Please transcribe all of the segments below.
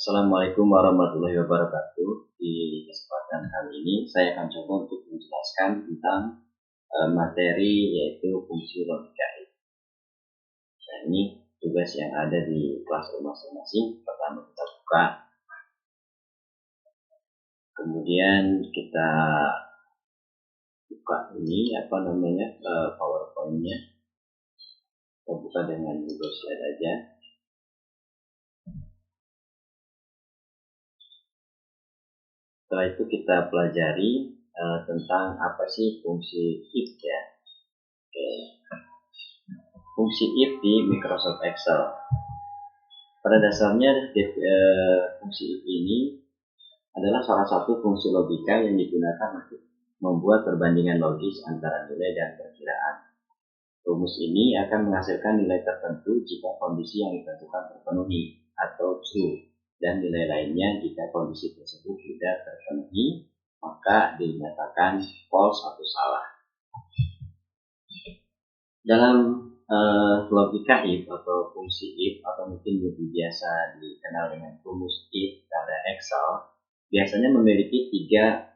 Assalamualaikum warahmatullahi wabarakatuh. Di kesempatan kali ini saya akan coba untuk menjelaskan tentang materi yaitu fungsi logika. Nah, ini tugas yang ada di kelasroom masing-masing. Pertama kita buka, kemudian kita buka ini PowerPoint-nya. Kita buka dengan Google Slide aja. Setelah itu kita pelajari tentang apa sih fungsi if ya. Oke. Fungsi if di Microsoft Excel. Pada dasarnya fungsi if ini adalah salah satu fungsi logika yang digunakan untuk membuat perbandingan logis antara nilai dan perkiraan. Rumus ini akan menghasilkan nilai tertentu jika kondisi yang ditentukan terpenuhi atau true, dan nilai lainnya jika kondisi tersebut tidak terpenuhi, maka dinyatakan false atau salah. Dalam logika if atau fungsi if, atau mungkin lebih biasa dikenal dengan rumus if pada Excel, biasanya memiliki tiga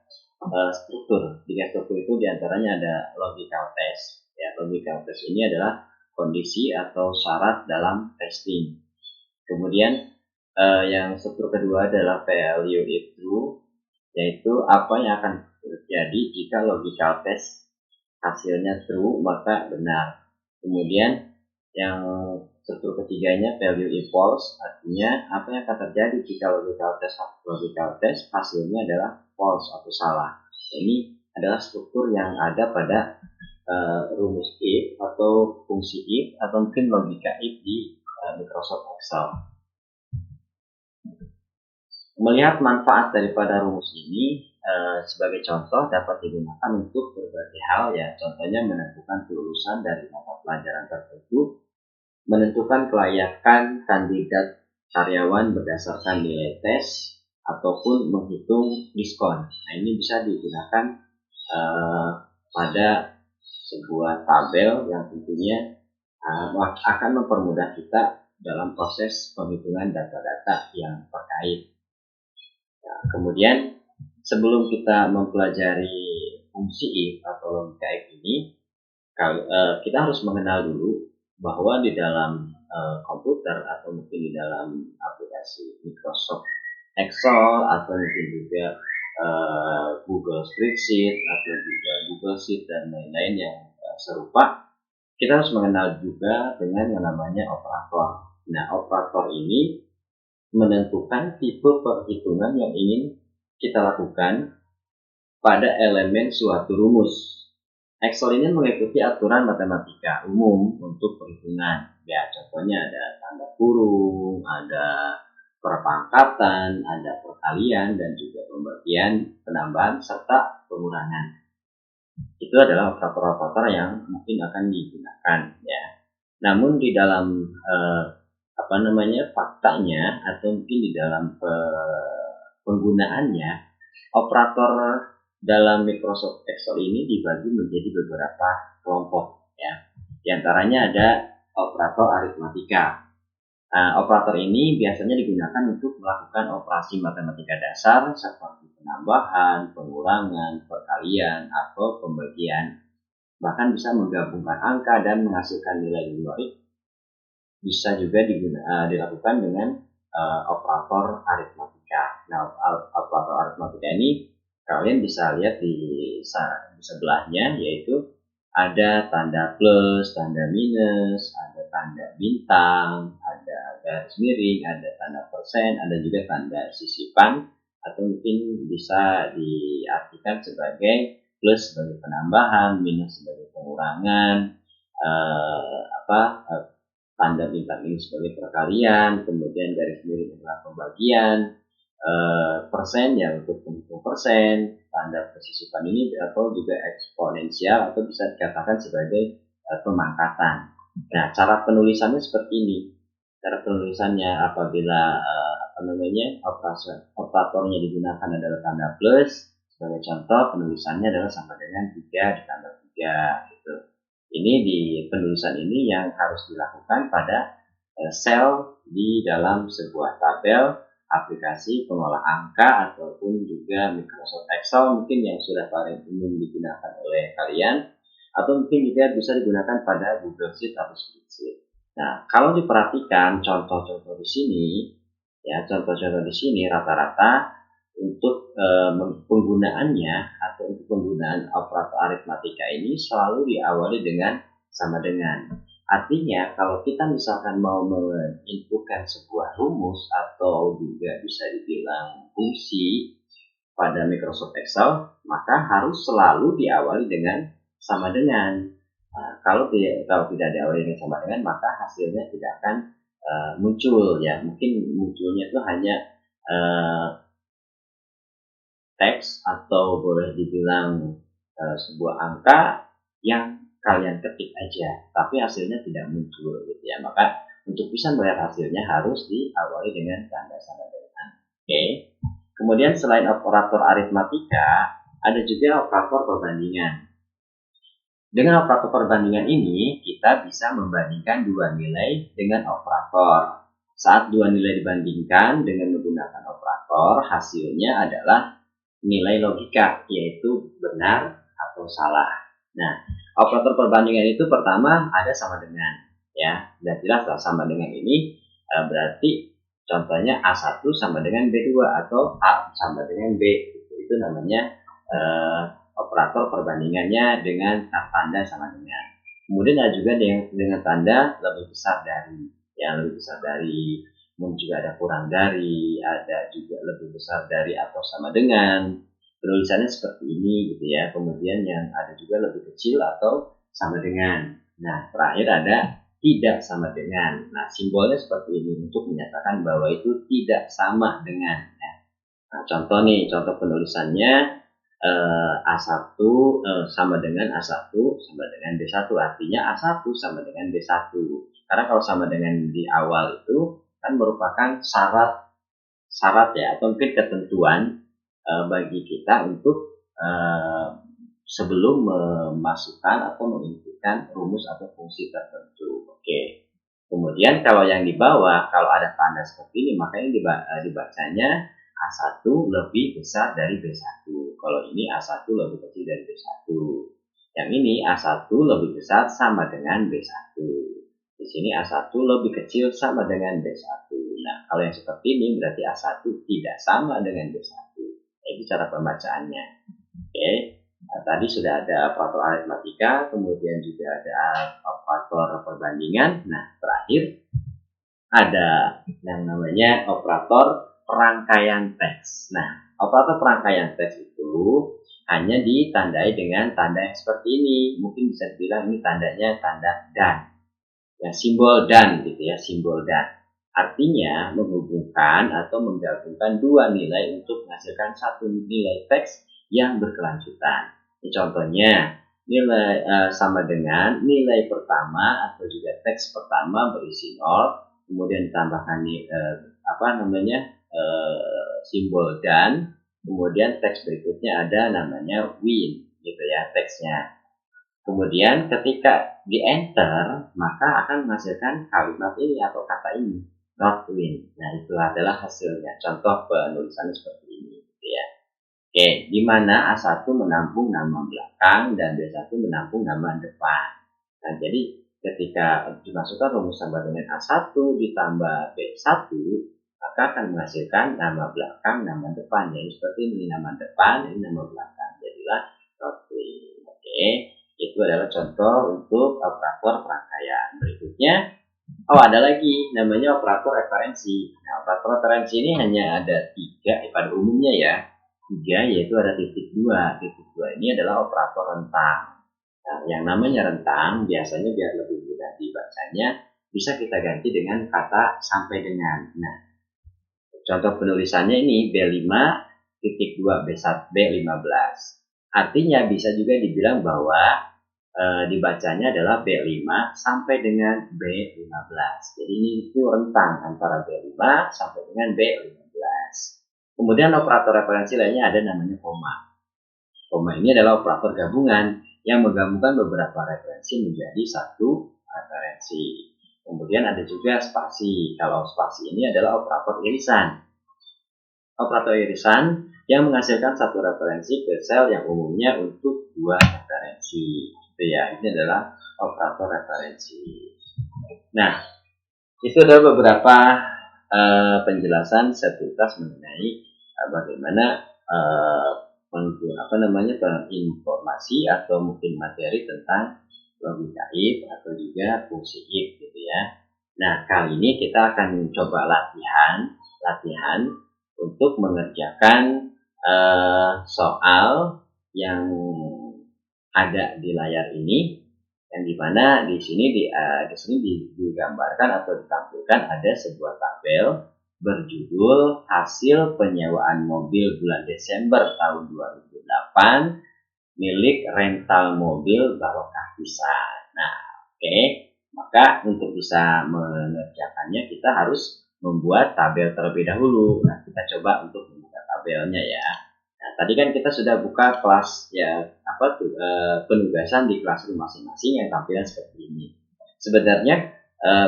struktur. Tiga struktur itu diantaranya ada logical test. Ya, logical test ini adalah kondisi atau syarat dalam testing. Kemudian yang struktur kedua adalah value if true, yaitu apa yang akan terjadi jika logical test hasilnya true maka benar. Kemudian yang struktur ketiganya value if false, artinya apa yang akan terjadi jika logical test hasilnya adalah false atau salah. Ini adalah struktur yang ada pada rumus if atau fungsi if atau mungkin logika if di Microsoft Excel. Melihat manfaat daripada rumus ini sebagai contoh dapat digunakan untuk berbagai hal ya. Contohnya menentukan kelulusan dari mata pelajaran tertentu, menentukan kelayakan kandidat karyawan berdasarkan nilai tes, ataupun menghitung diskon. Nah, ini bisa digunakan pada sebuah tabel yang tentunya akan mempermudah kita dalam proses penghitungan data-data yang terkait. Nah, kemudian sebelum kita mempelajari fungsi if atau logika if ini, kita harus mengenal dulu bahwa di dalam komputer atau mungkin di dalam aplikasi Microsoft Excel atau mungkin juga Google Spreadsheet atau juga Google Sheet dan lain-lain yang serupa, kita harus mengenal juga dengan yang namanya operator. Nah, operator ini menentukan tipe perhitungan yang ingin kita lakukan pada elemen suatu rumus. Excel ini mengikuti aturan matematika umum untuk perhitungan. Ya, contohnya ada tanda kurung, ada perpangkatan, ada perkalian, dan juga pembagian, penambahan, serta pengurangan. Itu adalah operator-operator yang mungkin akan digunakan ya. Namun di dalam faktanya atau mungkin di dalam penggunaannya, operator dalam Microsoft Excel ini dibagi menjadi beberapa kelompok ya. Di antaranya ada operator aritmatika. Nah, operator ini biasanya digunakan untuk melakukan operasi matematika dasar seperti penambahan, pengurangan, perkalian, atau pembagian. Bahkan bisa menggabungkan angka dan menghasilkan nilai numerik. Bisa juga dilakukan dengan operator aritmatika. Nah, operator aritmatika ini kalian bisa lihat di sebelahnya, yaitu ada tanda plus, tanda minus, ada tanda bintang, ada garis miring, ada tanda persen, ada juga tanda sisipan, atau mungkin bisa diartikan sebagai plus sebagai penambahan, minus sebagai pengurangan, tanda bintang ini sebagai perkalian, kemudian garis miring adalah pembagian, persen ya untuk penghitung persen, tanda persisipan ini atau juga eksponensial atau bisa dikatakan sebagai pemangkatan. Nah, cara penulisannya seperti ini. Cara penulisannya apabila operatornya digunakan adalah tanda plus, sebagai contoh penulisannya adalah sama dengan 3 ditambah 3 gitu. Ini di penulisan ini yang harus dilakukan pada sel di dalam sebuah tabel aplikasi pengolah angka ataupun juga Microsoft Excel mungkin yang sudah paling umum digunakan oleh kalian, atau mungkin juga bisa digunakan pada Google Sheet atau Spreadsheet. Nah, kalau diperhatikan contoh-contoh di sini, ya contoh-contoh di sini rata-rata untuk penggunaannya atau untuk penggunaan operator aritmatika ini selalu diawali dengan sama dengan. Artinya kalau kita misalkan mau menginputkan sebuah rumus atau juga bisa dibilang fungsi pada Microsoft Excel, maka harus selalu diawali dengan sama dengan. Nah, kalau tidak diawali dengan sama dengan, maka hasilnya tidak akan muncul ya. Mungkin munculnya itu hanya teks atau boleh dibilang sebuah angka yang kalian ketik aja, tapi hasilnya tidak muncul gitu ya. Maka untuk bisa melihat hasilnya harus diawali dengan tanda sama dengan. Oke. Kemudian selain operator aritmatika, ada juga operator perbandingan. Dengan operator perbandingan ini, kita bisa membandingkan dua nilai dengan operator. Saat dua nilai dibandingkan dengan menggunakan operator, hasilnya adalah nilai logika, yaitu benar atau salah. Nah, operator perbandingan itu pertama ada sama dengan, ya, dan jelas sama dengan ini berarti contohnya A1 sama dengan B2 atau A sama dengan B, itu namanya operator perbandingannya dengan tanda sama dengan. Kemudian ada juga dengan tanda lebih besar dari, yang lebih besar dari, kemudian juga ada kurang dari, ada juga lebih besar dari atau sama dengan. Penulisannya seperti ini gitu ya. Kemudian yang ada juga lebih kecil atau sama dengan. Nah, terakhir ada tidak sama dengan. Nah, simbolnya seperti ini untuk menyatakan bahwa itu tidak sama dengan. Nah, contoh nih, contoh penulisannya A1 sama dengan A1 sama dengan B1. Artinya A1 sama dengan B1. Karena kalau sama dengan di awal itu kan merupakan syarat ya, atau mungkin ketentuan bagi kita untuk sebelum memasukkan atau menginputkan rumus atau fungsi tertentu. Oke. Kemudian kalau yang di bawah, kalau ada tanda seperti ini, makanya dibacanya A1 lebih besar dari B1. Kalau ini A1 lebih kecil dari B1. Yang ini A1 lebih besar sama dengan B1. Di sini A1 lebih kecil sama dengan B1. Nah, kalau yang seperti ini berarti A1 tidak sama dengan B1. Itu cara pembacaannya. Oke. Nah, tadi sudah ada operator aritmatika, kemudian juga ada operator perbandingan. Nah, terakhir ada yang namanya operator perangkaian teks. Nah, operator perangkaian teks itu hanya ditandai dengan tanda yang seperti ini. Mungkin bisa dibilang ini tandanya tanda dan. Ya, simbol dan gitu ya, simbol dan. Artinya menghubungkan atau menggabungkan dua nilai untuk menghasilkan satu nilai teks yang berkelanjutan. Ini contohnya nilai sama dengan nilai pertama atau juga teks pertama berisi 0, kemudian ditambahkan simbol dan, kemudian teks berikutnya ada namanya win gitu ya teksnya. Kemudian ketika di enter maka akan menghasilkan kalimat ini atau kata ini, not win. Nah, itu adalah hasilnya. Contoh penulisannya seperti ini gitu ya. Oke, di mana A1 menampung nama belakang dan B1 menampung nama depan. Nah, jadi ketika dimasukkan rumus sama dengan A1 ditambah B1, maka akan menghasilkan nama belakang, nama depan. Jadi seperti ini, nama depan, ini nama belakang. Jadilah not win. Oke, itu adalah contoh untuk operator perangkaian. Berikutnya, ada lagi namanya operator referensi. Nah, operator referensi ini hanya ada 3 pada umumnya ya. 3, yaitu ada titik 2. Titik 2 ini adalah operator rentang. Nah, yang namanya rentang biasanya biar lebih mudah dibacanya bisa kita ganti dengan kata sampai dengan. Nah, contoh penulisannya ini B5 titik 2 B15. Artinya bisa juga dibilang bahwa dibacanya adalah B5 sampai dengan B15. Jadi ini itu rentang antara B5 sampai dengan B15. Kemudian operator referensi lainnya ada namanya koma. Koma ini adalah operator gabungan yang menggabungkan beberapa referensi menjadi satu referensi. Kemudian ada juga spasi. Kalau spasi ini adalah operator irisan. operator irisan yang menghasilkan satu referensi ke sel yang umumnya untuk dua referensi. Itu ya, ini adalah operator referensi. Nah, itu adalah beberapa penjelasan sepintas mengenai bagaimana informasi atau mungkin materi tentang logika if atau juga fungsi if gitu ya. Nah, kali ini kita akan coba latihan untuk mengerjakan soal yang ada di layar ini, yang dimana di sini digambarkan atau ditampilkan ada sebuah tabel berjudul hasil penyewaan mobil bulan Desember tahun 2008 milik rental mobil Barokah Pisan. Nah, oke. Maka untuk bisa mengerjakannya kita harus membuat tabel terlebih dahulu. Nah, kita coba untuk membuka tabelnya ya. Nah, tadi kan kita sudah buka kelas ya penugasan di kelasroom masing-masing yang tampilan seperti ini. Sebenarnya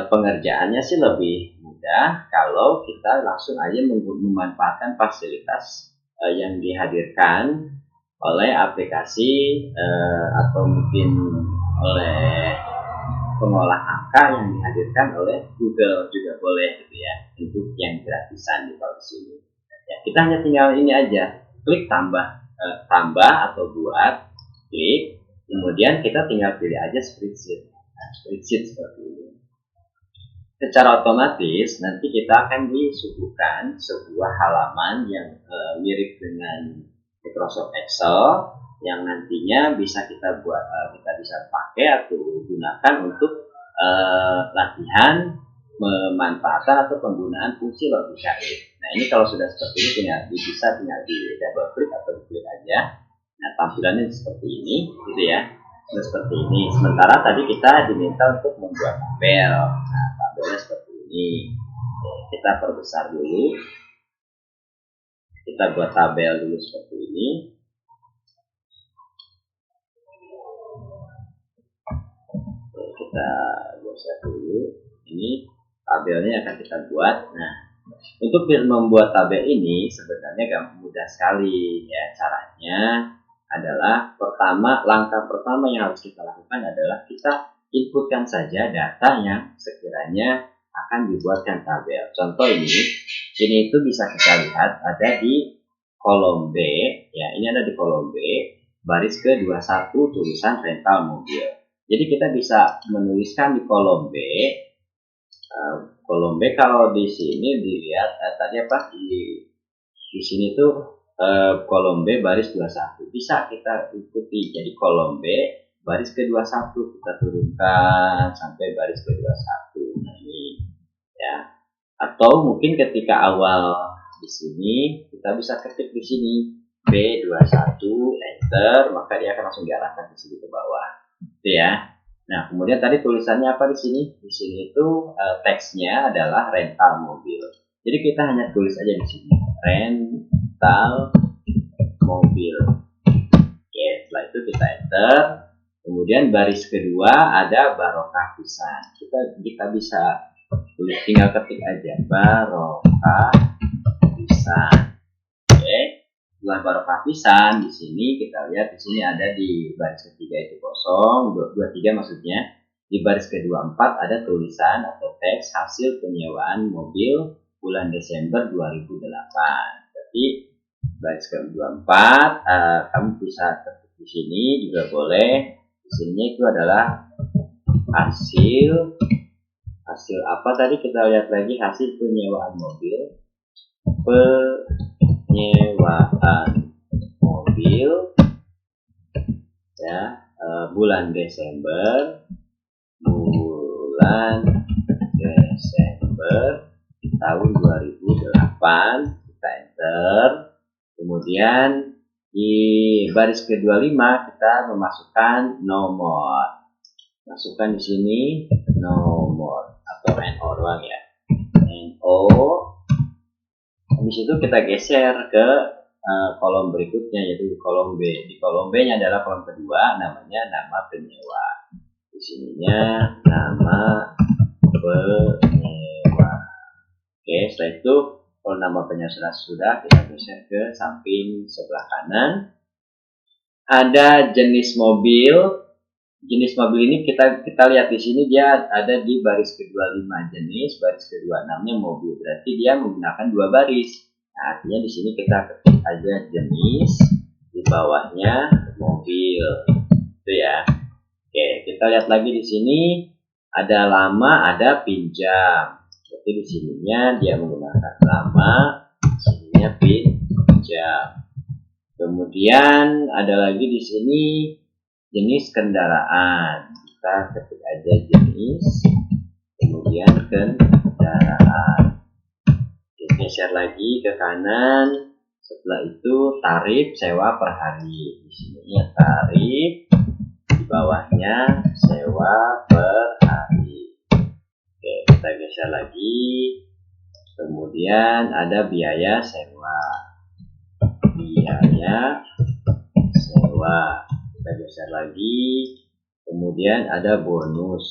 pengerjaannya sih lebih mudah kalau kita langsung aja memanfaatkan fasilitas yang dihadirkan oleh aplikasi atau mungkin oleh pengolah angka yang dihadirkan oleh Google juga boleh gitu ya, untuk yang gratisan di bawah sini. Ya, kita hanya tinggal ini aja, klik tambah atau buat, klik, kemudian kita tinggal pilih aja spreadsheet. Nah, spreadsheet seperti ini. Secara otomatis nanti kita akan disuguhkan sebuah halaman yang mirip dengan Microsoft Excel yang nantinya bisa kita buat, kita bisa pakai atau gunakan untuk latihan memanfaatkan atau penggunaan fungsi logika if. Nah, ini kalau sudah seperti ini tinggal di double klik atau klik aja. Nah, tampilannya seperti ini, gitu ya. Nah, seperti ini. Sementara tadi kita diminta untuk membuat tabel. Nah, tabelnya seperti ini. Oke, kita perbesar dulu. Kita buat tabel dulu seperti ini. Oke, kita geser dulu. Ini tabelnya akan kita buat. Nah, untuk membuat tabel ini sebenarnya mudah sekali ya. Caranya adalah langkah pertama yang harus kita lakukan adalah kita inputkan saja data yang sekiranya akan dibuatkan tabel. Contoh ini itu bisa kita lihat ada di kolom B ya, ini ada di kolom B baris ke-21 tulisan rental mobil. Jadi kita bisa menuliskan di kolom B. Kolom B kalau di sini dilihat tadi di sini tuh kolom B baris 21 bisa kita ikuti, jadi kolom B baris ke-21 kita turunkan sampai baris ke-21. Nah, ini ya. Atau mungkin ketika awal di sini kita bisa ketik di sini B21 enter, maka dia akan langsung diarahkan di sini ke bawah. Gitu ya. Nah, kemudian tadi tulisannya apa di sini? Di sini itu teksnya adalah rental mobil. Jadi kita hanya tulis aja di sini rental mobil. Oke, setelah itu kita enter. Kemudian baris kedua ada Barokah Pisan. Kita bisa tulis, tinggal ketik aja Barokah Pisan. Oke. Setelah Barokah Pisan di sini kita lihat di sini ada di baris ketiga itu kosong, 23 maksudnya. Di baris ke-24 ada tulisan atau teks hasil penyewaan mobil bulan Desember 2008. Jadi baris ke-24 kamu bisa ketik di sini juga boleh. Di sini itu adalah hasil apa tadi, kita lihat lagi hasil penyewaan mobil ya bulan Desember tahun 2008. Kita enter. Kemudian di baris ke-25 kita memasukkan nomor. Masukkan di sini nomor atau NO doang ya. NO. Habis itu kita geser ke kolom berikutnya, yaitu kolom B. Di kolom B-nya adalah kolom kedua, namanya nama penyewa. Di sininya nama penyewa. Oke, setelah itu Kalau nama penyesuaian sudah, kita geser ke samping sebelah kanan. Ada jenis mobil. Jenis mobil ini kita lihat di sini dia ada di baris kedua 5 jenis, baris kedua 6-nya mobil. Berarti dia menggunakan 2 baris. Nah, artinya di sini kita ketik aja jenis, di bawahnya mobil. Itu ya. Oke, kita lihat lagi di sini ada lama, ada pinjam. Jadi di sininya dia menggunakan lama, di sininya pinjam. Kemudian ada lagi di sini jenis kendaraan. Kita ketik aja jenis, kemudian kendaraan. Geser lagi ke kanan. Setelah itu tarif sewa per hari. Di sininya tarif, di bawahnya sewa per hari. Oke, kita geser lagi. Kemudian ada biaya sewa. Biaya sewa. Kita geser lagi. Kemudian ada bonus.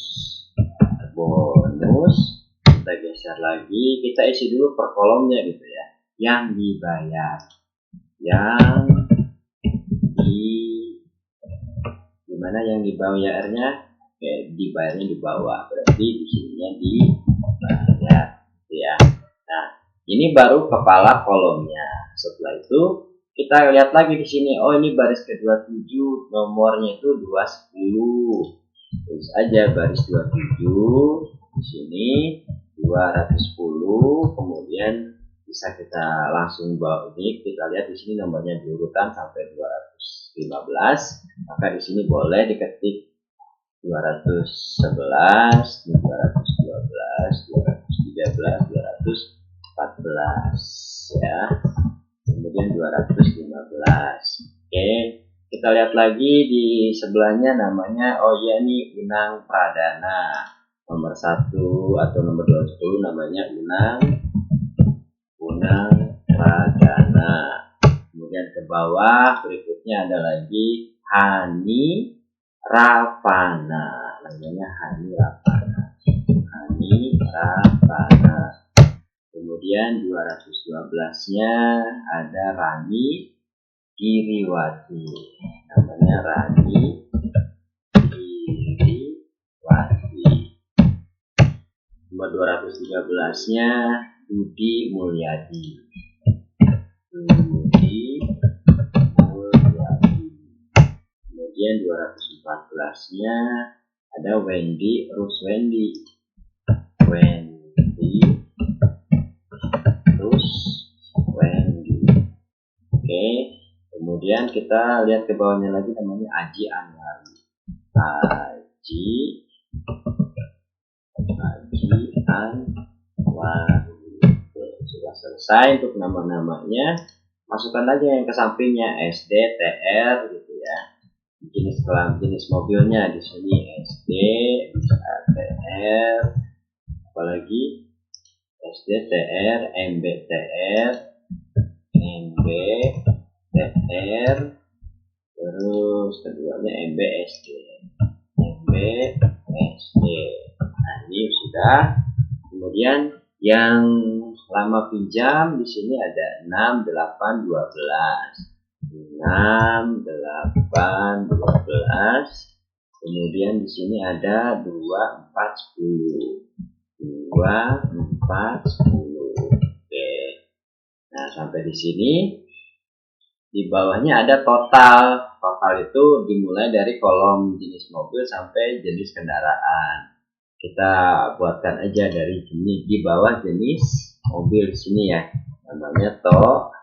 Bonus. Kita geser lagi. Kita isi dulu per kolomnya gitu ya. Yang dibayar. Yang gimana yang dibayarnya? Oke, dibayarnya di bawah. Berarti di sininya dibayar ya. Nah, ini baru kepala kolomnya. Setelah itu kita lihat lagi di sini. Oh, ini baris ke-27, nomornya itu 210. Terus aja baris 27 di sini 210. Kemudian bisa kita langsung bawa ini, kita lihat di sini nomornya diurutan sampai 215. Maka di sini boleh diketik 211, 212, 213, 214 ya. Kemudian 215. Oke, kita lihat lagi di sebelahnya namanya, oh ya, ini Unang Pradana. Nomor 1 atau nomor 20 namanya Unang Pradana. Kemudian ke bawah berikutnya ada lagi Hani Ravana. Namanya Hani Ravana. Hani Ravana. Kemudian 212-nya ada Rani Giriwati. Namanya Rani Giriwati. Nomor 213-nya Budi Mulyadi. Budi Mulyadi. Kemudian 214-nya ada Wendy Ruswendi. Wendy Ruswendi. Oke. Kemudian kita lihat ke bawahnya lagi namanya Aji Anwari. Aji Anwari. Sudah selesai untuk nama-namanya. Masukkan aja yang ke sampingnya SD, TR gitu ya. Jenis mobilnya di sini SD, TR, apalagi SD, TR, MB, TR, MB, TR, terus keduanya MB, SD, MB, SD. Nah, ini sudah. Kemudian yang lama pinjam di sini ada 6, 8, 12. 6, 8, 12. Kemudian di sini ada 2, 4, 10. 2, 4, 10. Oke. Nah, sampai di sini. Di bawahnya ada total. Total itu dimulai dari kolom jenis mobil sampai jenis kendaraan. Kita buatkan aja dari sini di bawah jenis mobil di sini ya. Namanya total.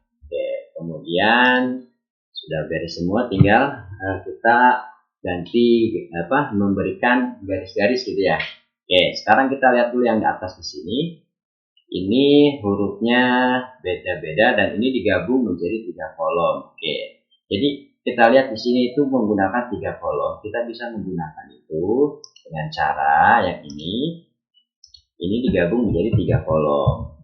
Oke, kemudian sudah beres semua, tinggal kita ganti memberikan garis-garis gitu ya. Oke, sekarang kita lihat dulu yang di atas di sini. Ini hurufnya beda-beda dan ini digabung menjadi 3 kolom. Oke. Jadi kita lihat di sini itu menggunakan 3 kolom. Kita bisa menggunakan itu dengan cara yang ini digabung menjadi 3 kolom.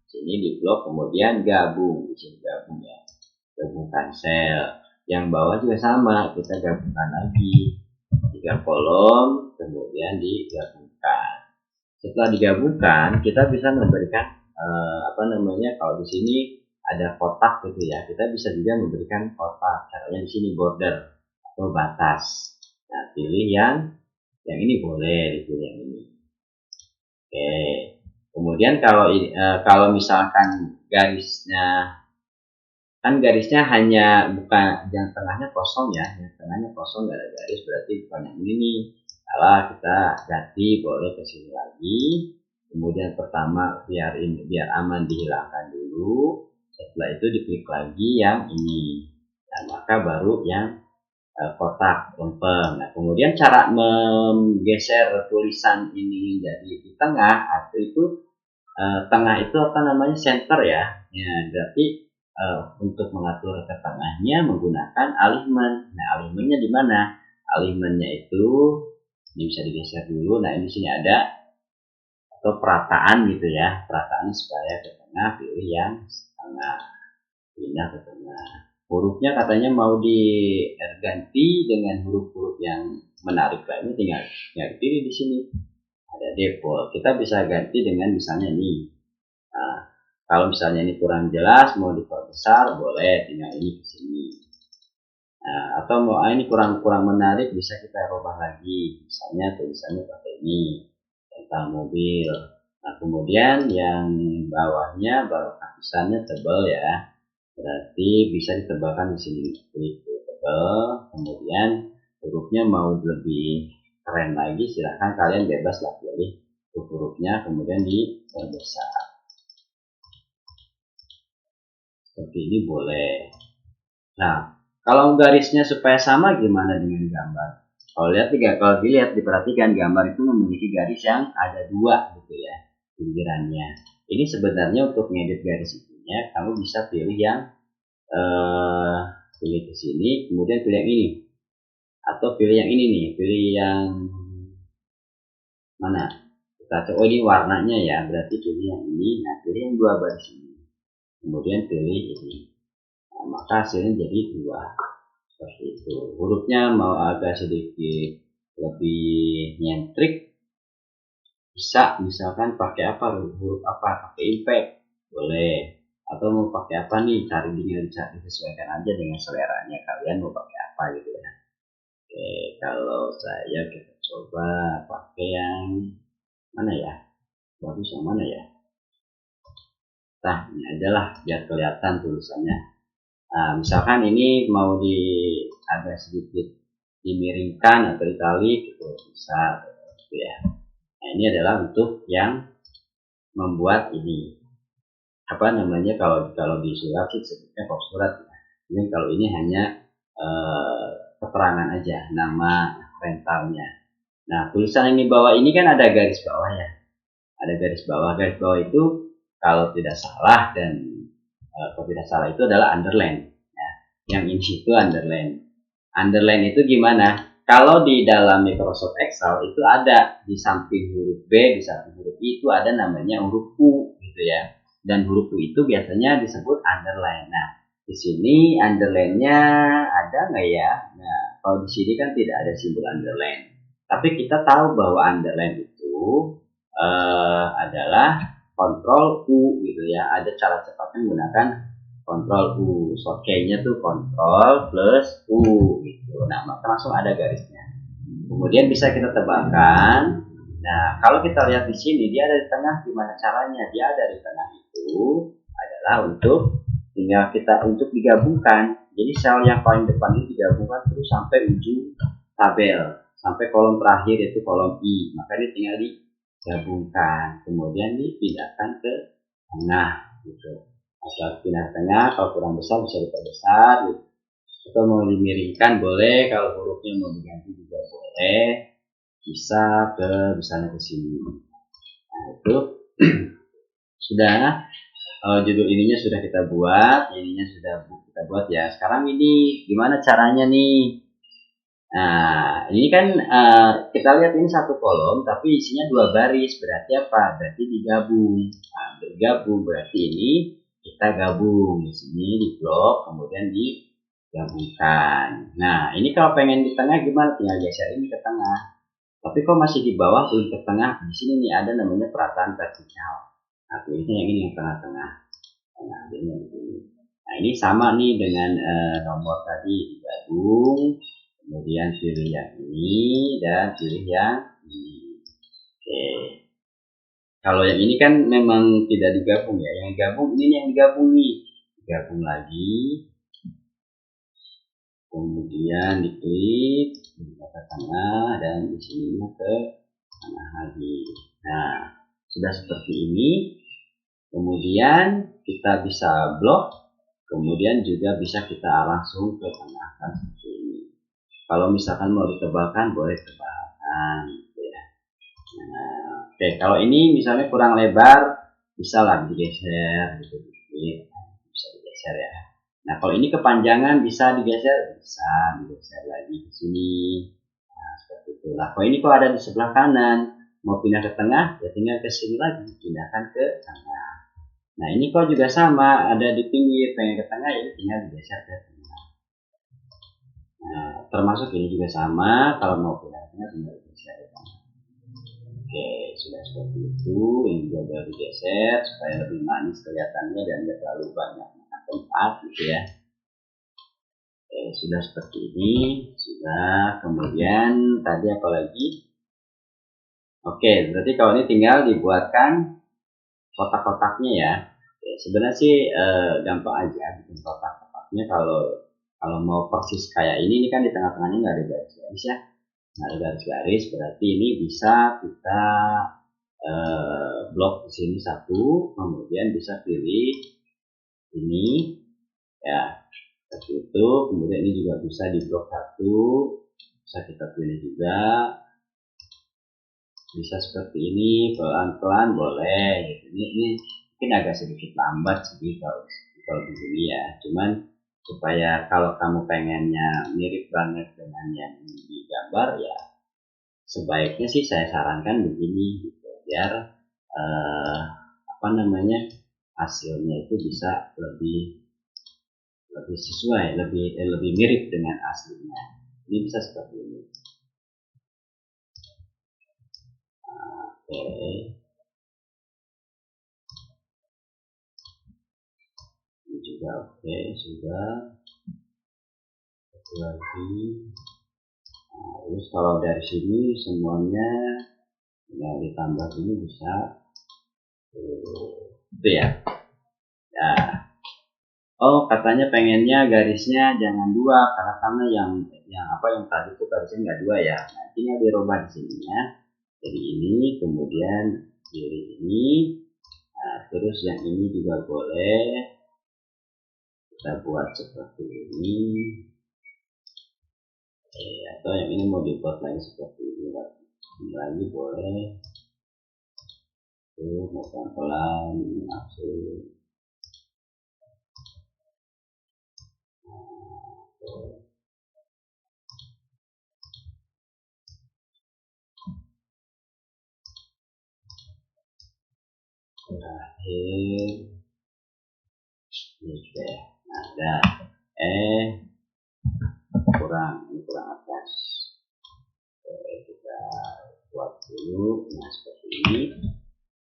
Sini di blok, kemudian gabung, di sini gabung ya. Gabungkan sel. Yang bawah juga sama, kita gabungkan lagi 3 kolom, kemudian digabungkan. Setelah digabungkan, kita bisa memberikan kalau di sini ada kotak gitu ya, kita bisa juga memberikan kotak. Caranya di sini border atau batas. Nah, pilih yang ini boleh, dipilih yang ini. Oke. Kemudian kalau misalkan garisnya hanya bukan yang tengahnya kosong ya, yang tengahnya kosong nggak ada garis, berarti bukan yang ini nih. Salah, kita ganti, boleh ke sini lagi. Kemudian pertama biar aman dihilangkan dulu. Setelah itu diklik lagi yang ini. Nah, maka baru yang kotak lempeng. Nah, kemudian cara menggeser tulisan ini jadi di tengah, atau itu tengah itu center ya. Ya, berarti untuk mengatur ke tengahnya menggunakan alignment. Nah, alignmentnya di mana? Alignmentnya itu ini bisa digeser dulu. Nah, ini sini ada, atau perataan gitu ya, perataan supaya ke tengah, pilih yang tengah, pindah ke tengah. Hurufnya katanya mau diganti dengan huruf-huruf yang menarik lainnya, tinggal pilih di sini ada default. Kita bisa ganti dengan misalnya ini. Nah, kalau misalnya ini kurang jelas mau diperbesar, boleh tinggal ini ke sini. Nah, atau mau ini kurang menarik, bisa kita rubah lagi, misalnya tulisannya pakai ini tentang mobil. Nah, kemudian yang bawahnya tulisannya tebal ya, berarti bisa ditebalkan di sini, klik tebal. Kemudian hurufnya mau lebih keren lagi, silahkan kalian bebas lah pilih hurufnya, kemudian diperbesar seperti ini boleh. Nah, kalau garisnya supaya sama gimana dengan gambar? Kalau dilihat diperhatikan, gambar itu memiliki garis yang ada dua gitu ya, pinggirannya. Ini sebenarnya untuk ngedit garis itunya, kamu bisa pilih yang pilih ke sini, kemudian pilih yang ini, atau pilih yang ini nih, pilih yang mana? Kita coba, ini warnanya ya, berarti pilih yang ini. Nah, pilih yang dua baris ini, kemudian pilih ini. Nah, maka hasilnya jadi dua. Seperti itu. Hurufnya mau agak sedikit lebih nyentrik, bisa misalkan pakai apa, huruf apa, pakai impact boleh, atau mau pakai apa nih, cari disesuaikan aja dengan seleranya kalian mau pakai apa gitu ya. Oke, kalau saya kita coba pakai yang mana ya, bagus yang mana ya. Nah, ini adalah biar kelihatan tulisannya. Nah, misalkan ini mau agak sedikit dimiringkan atau ditalik gitu, bisa gitu ya. Nah, ini adalah untuk yang membuat ini kalau di surat sih sebutnya kop surat ya. Ini kalau ini hanya keterangan aja, nama rentalnya. Nah, tulisan yang di bawah ini kan ada garis bawah ya, ada garis bawah. Garis bawah itu kalau tidak salah itu adalah underline ya. Yang ini itu underline itu gimana? Kalau di dalam Microsoft Excel itu ada di samping huruf B, di samping huruf I itu ada namanya huruf U gitu ya. Dan huruf U itu biasanya disebut underline. Nah, di sini underline-nya ada nggak ya? Nah, kalau di sini kan tidak ada simbol underline. Tapi kita tahu bahwa underline itu adalah Ctrl U gitu ya. Ada cara cepatnya menggunakan Ctrl U, shortcut-nya tuh Ctrl plus U gitu. Nah, maka langsung ada garisnya. Kemudian bisa kita tebalkan. Nah, kalau kita lihat di sini dia ada di tengah, gimana caranya? Dia ada di tengah itu adalah untuk digabungkan. Jadi sel yang paling depan ini digabungkan terus sampai ujung tabel, sampai kolom terakhir yaitu kolom I. Maka ini tinggal digabungkan, kemudian dipindahkan ke tengah gitu. Asal pindah tengah, kalau kurang besar bisa diperbesar gitu. Atau mau dimiringkan boleh, kalau hurufnya mau diganti juga boleh, bisa misalnya ke sini. Nah, itu sudah judul ininya sudah kita buat, ininya sudah kita buat ya. Sekarang ini gimana caranya nih? Nah, ini kan kita lihat ini satu kolom tapi isinya dua baris, berarti apa? Berarti digabung. Nah, bergabung berarti ini kita gabung di sini di blok, kemudian digabungkan. Nah, ini kalau pengen di tengah gimana? Tinggal geser ini ke tengah. Tapi kok masih di bawah, belum ke tengah. Di sini nih ada namanya perataan vertikal. Nah, pilihnya yang ini, yang tengah-tengah. Nah, ini sama nih dengan nomor tadi, digabung, kemudian pilih yang ini dan pilih yang ini. Oke. Kalau yang ini kan memang tidak digabung ya. Yang digabung ini yang digabung nih. Digabung lagi. Kemudian diklik ke tengah dan di sini ke tengah lagi. Nah, sudah seperti ini. Kemudian kita bisa blok. Kemudian juga bisa kita langsung ke tengah seperti ini. Kalau misalkan mau ditebalkan, boleh tebalkan. Gitu ya. Nah, oke, kalau ini misalnya kurang lebar, bisa lah digeser gitu, bisa digeser ya. Nah, kalau ini kepanjangan bisa digeser lagi ke sini. Nah, seperti itu. Nah, kalau ini kok ada di sebelah kanan, mau pindah ke tengah, ya tinggal ke sini lagi, pindahkan ke tengah. Nah, ini kok juga sama, ada di pinggir, pengen ke tengah, ya tinggal digeser ke tengah. Nah, termasuk ini juga sama, kalau mau pindah ke tengah, tinggal digeser ke tengah. Oke, sudah seperti itu. Ini juga boleh digeser supaya lebih manis kelihatannya dan tidak terlalu banyak tempat gitu ya. Oke, sudah seperti ini. Sudah. Kemudian tadi apa lagi? Oke, berarti kalau ini tinggal dibuatkan kotak-kotaknya ya. Oke, sebenarnya sih gampang aja bikin kotak-kotaknya. Kalau mau persis kayak ini kan di tengah-tengahnya nggak ada garis-garis ya. Nggak ada garis-garis, berarti ini bisa kita blok di sini satu, kemudian bisa pilih ini ya seperti itu. Kemudian ini juga bisa di blok satu, bisa kita pilih juga, bisa seperti ini pelan-pelan boleh gitu. Ini mungkin agak sedikit lambat sih kalau begini ya, cuman supaya kalau kamu pengennya mirip banget dengan yang digambar ya sebaiknya sih saya sarankan begini gitu, biar hasilnya itu bisa lebih sesuai, lebih mirip dengan aslinya. Ini bisa seperti ini. Oke. Ini juga oke, sudah. Satu lagi. Nah, terus kalau dari sini semuanya yang ditambah ini bisa itu ya. Nah, oh katanya pengennya garisnya jangan dua karena yang tadi itu garisnya nggak dua ya. Nah, tinggal dirubah di sininya. Jadi ini kemudian pilih ini. Nah, terus yang ini juga boleh kita buat seperti ini. Atau yang ini mau dibuat lagi seperti ini lagi boleh. Mau pelan-pelan masuk. Terakhir ini sudah ya. Nah, ada kurang atas. Kita buat dulu. Nah, seperti ini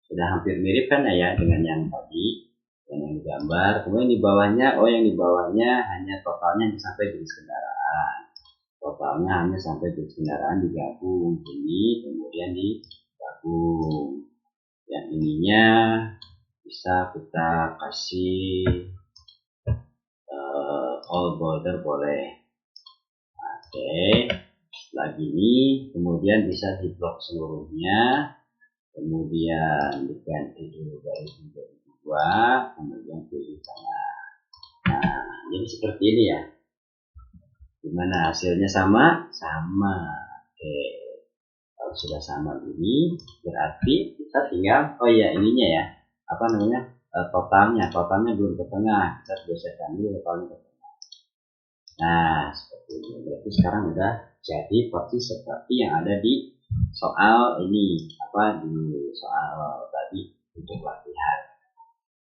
sudah hampir mirip kan ya dengan yang tadi yang digambar. Kemudian di bawahnya, yang di bawahnya hanya totalnya sampai jenis kendaraan. Totalnya hanya sampai jenis kendaraan digabung ini, kemudian digabung. Yang ininya bisa kita kasih all border boleh. Oke, setelah gini kemudian bisa diblok seluruhnya, kemudian diganti dulu dari menjadi dua, kemudian pilih tengah. Nah, jadi seperti ini ya. Gimana hasilnya sama? Sama. Oke, kalau sudah sama ini berarti kita tinggal ininya ya, totalnya belum ke tengah, kita geserkan dulu totalnya ke tengah. Nah, seperti ini. Berarti sekarang udah jadi persis seperti yang ada di soal ini, di soal tadi untuk latihan.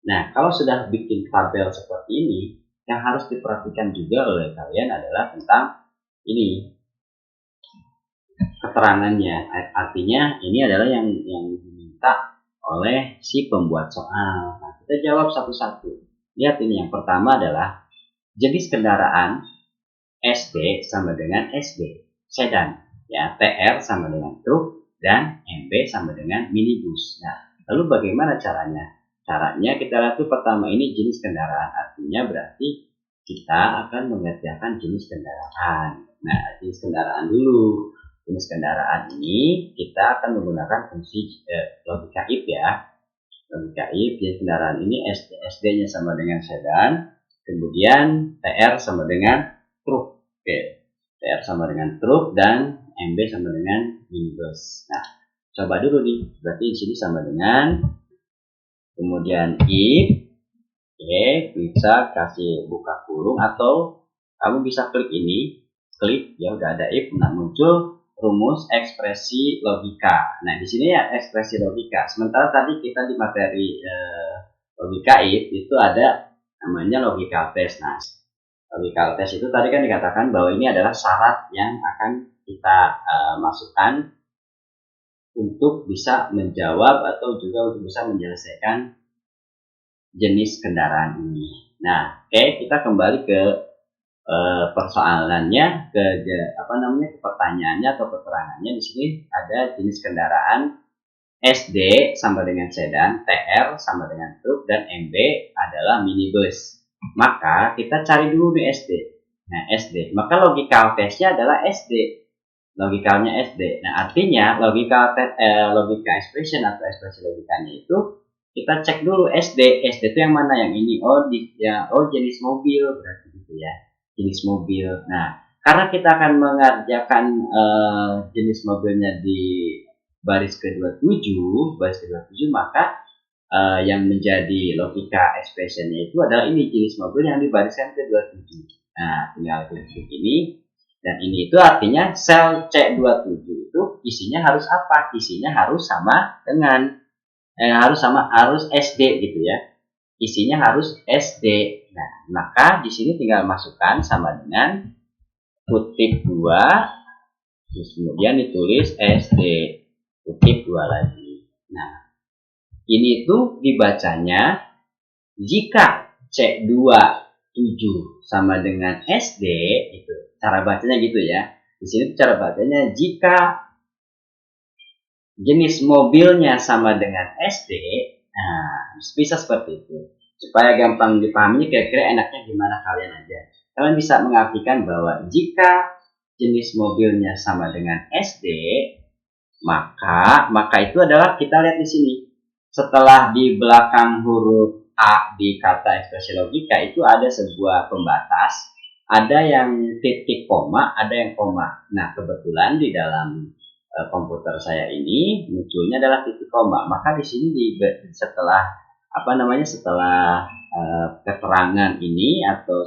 Nah, kalau sudah bikin tabel seperti ini, yang harus diperhatikan juga oleh kalian adalah tentang ini. keterangannya. Artinya ini adalah yang diminta oleh si pembuat soal. Nah, kita jawab satu-satu. Lihat ini, yang pertama adalah jenis kendaraan SD sama dengan SD, sedan. Ya, TR sama dengan truk, dan MB sama dengan minibus. Nah, lalu bagaimana caranya? Caranya kita lihat tuh pertama ini jenis kendaraan. Artinya berarti kita akan mengerjakan jenis kendaraan. Nah, jenis kendaraan dulu. Jenis kendaraan ini kita akan menggunakan fungsi logika if ya. Logika if, jenis kendaraan ini SD-nya sama dengan sedan, kemudian TR sama dengan truk. Oke, TR sama dengan truk dan MB sama dengan minibus. Nah, coba dulu nih, berarti di sini sama dengan, kemudian if, oke, bisa kasih buka kurung atau kamu bisa klik ini, klik ya udah ada if, nah muncul rumus ekspresi logika. Nah di sini ya ekspresi logika. Sementara tadi kita di materi logika if itu ada namanya logical test. Nah logical test itu tadi kan dikatakan bahwa ini adalah syarat yang akan kita masukkan untuk bisa menjawab atau juga untuk bisa menyelesaikan jenis kendaraan ini. Nah, oke, kita kembali ke persoalannya, ke pertanyaannya atau keterangannya. Di sini ada jenis kendaraan SD sama dengan sedan, TR sama dengan truk, dan MB adalah minibus. Maka kita cari dulu di SD. Nah, SD. Maka logical testnya adalah SD. Logikalnya SD. Nah, artinya logika expression atau ekspresi logikanya itu kita cek dulu SD. SD itu yang mana? Yang ini. Oh, jenis mobil berarti gitu ya. Jenis mobil. Nah, karena kita akan mengerjakan jenis mobilnya di baris ke-27, maka yang menjadi logika expressionnya itu adalah ini, jenis mobil yang di bariskan ke-27. Nah, tinggal klik ini. Dan ini itu artinya sel C27 itu isinya harus apa? Isinya harus sama dengan harus SD gitu ya. Isinya harus SD. Nah, maka di sini tinggal masukkan sama dengan kutip 2, terus kemudian ditulis SD kutip 2 lagi. Nah, ini itu dibacanya jika C27 sama dengan SD itu. Cara bacanya gitu ya. Di sini cara bacanya jika jenis mobilnya sama dengan SD, nah bisa seperti itu. Supaya gampang dipahami, kira-kira enaknya gimana kalian aja. Kalian bisa mengartikan bahwa jika jenis mobilnya sama dengan SD, maka itu adalah, kita lihat di sini. Setelah di belakang huruf A di kata ekspresi logika itu ada sebuah pembatas. Ada yang titik koma, ada yang koma. Nah, kebetulan di dalam komputer saya ini munculnya adalah titik koma. Maka di sini setelah keterangan ini atau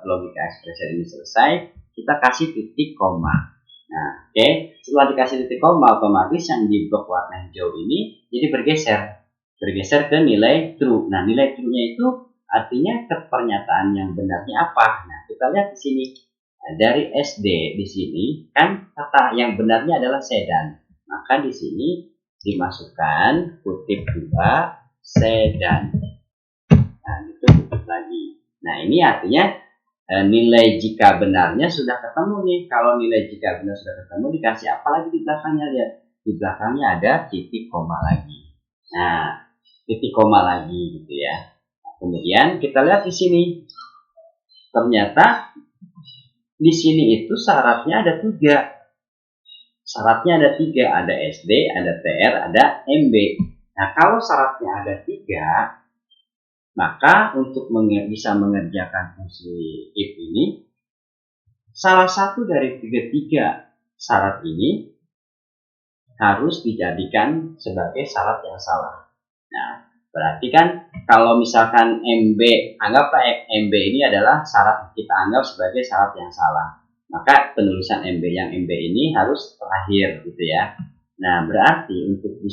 logika ekspresi ini selesai, kita kasih titik koma. Nah, oke. Setelah dikasih titik koma, otomatis yang di blok warna hijau ini jadi bergeser ke nilai true. Nah, nilai true-nya itu artinya pernyataan yang benarnya apa? Nah, kita lihat di sini. Nah, dari SD di sini kan kata yang benarnya adalah sedan. Maka di sini dimasukkan kutip 2 sedan. Nah, itu kutip lagi. Nah, ini artinya nilai jika benarnya sudah ketemu nih. Kalau nilai jika benar sudah ketemu, dikasih apa lagi di belakangnya? Lihat. Di belakangnya ada titik koma lagi. Nah, titik koma lagi gitu ya. Kemudian kita lihat di sini, ternyata di sini itu syaratnya ada 3. Syaratnya ada 3, ada SD, ada TR, ada MB. Nah, kalau syaratnya ada 3, maka untuk bisa mengerjakan fungsi if ini, salah satu dari 3 syarat ini harus dijadikan sebagai syarat yang salah. Nah, berarti kan kalau misalkan MB, anggaplah MB ini adalah syarat, kita anggap sebagai syarat yang salah. Maka penulisan MB yang MB ini harus terakhir gitu ya. Nah, berarti untuk